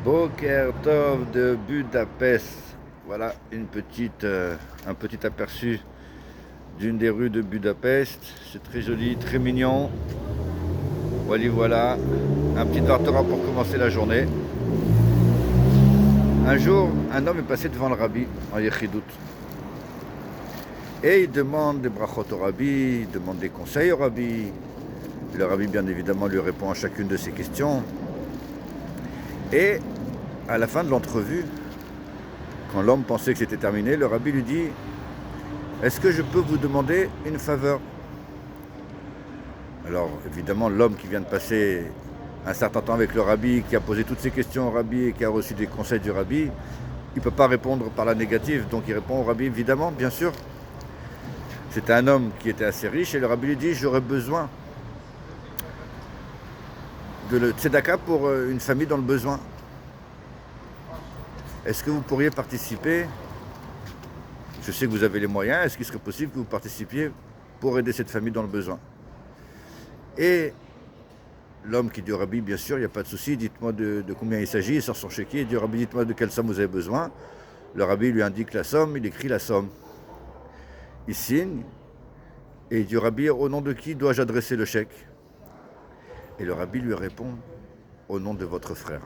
Boker Tov de Budapest. Voilà un petit aperçu d'une des rues de Budapest. C'est très joli, très mignon. Voilà, un petit tartara pour commencer la journée. Un jour, un homme est passé devant le rabbi en Yechidout. Et il demande des brachot au rabbi, il demande des conseils au rabbi. Le rabbi, bien évidemment, lui répond à chacune de ses questions. Et à la fin de l'entrevue, quand l'homme pensait que c'était terminé, le rabbi lui dit « Est-ce que je peux vous demander une faveur ?» Alors évidemment, l'homme qui vient de passer un certain temps avec le rabbi, qui a posé toutes ses questions au rabbi et qui a reçu des conseils du rabbi, il ne peut pas répondre par la négative, donc il répond au rabbi évidemment, bien sûr. C'était un homme qui était assez riche et le rabbi lui dit « J'aurais besoin de le tzedaka pour une famille dans le besoin. Est-ce que vous pourriez participer? Je sais que vous avez les moyens, est-ce qu'il serait possible que vous participiez pour aider cette famille dans le besoin ?» Et l'homme qui dit au rabbi, bien sûr, il n'y a pas de souci, dites-moi de combien il s'agit, il sort son chéquier, il dit au rabbi, dites-moi de quelle somme vous avez besoin. Le rabbi lui indique la somme, il écrit la somme. Il signe, et il dit au rabbi, au nom de qui dois-je adresser le chèque? Et le rabbi lui répond, au nom de votre frère.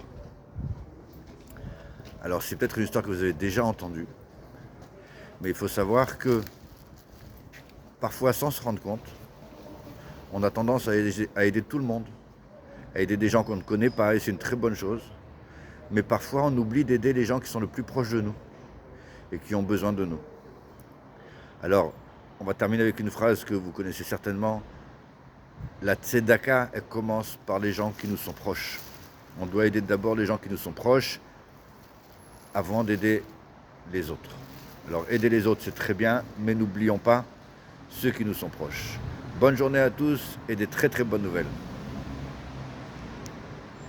Alors c'est peut-être une histoire que vous avez déjà entendue, mais il faut savoir que parfois, sans se rendre compte, on a tendance à aider tout le monde, à aider des gens qu'on ne connaît pas, et c'est une très bonne chose. Mais parfois, on oublie d'aider les gens qui sont le plus proches de nous et qui ont besoin de nous. Alors, on va terminer avec une phrase que vous connaissez certainement. La tzedaka, elle commence par les gens qui nous sont proches. On doit aider d'abord les gens qui nous sont proches avant d'aider les autres. Alors, aider les autres, c'est très bien, mais n'oublions pas ceux qui nous sont proches. Bonne journée à tous et des très très bonnes nouvelles.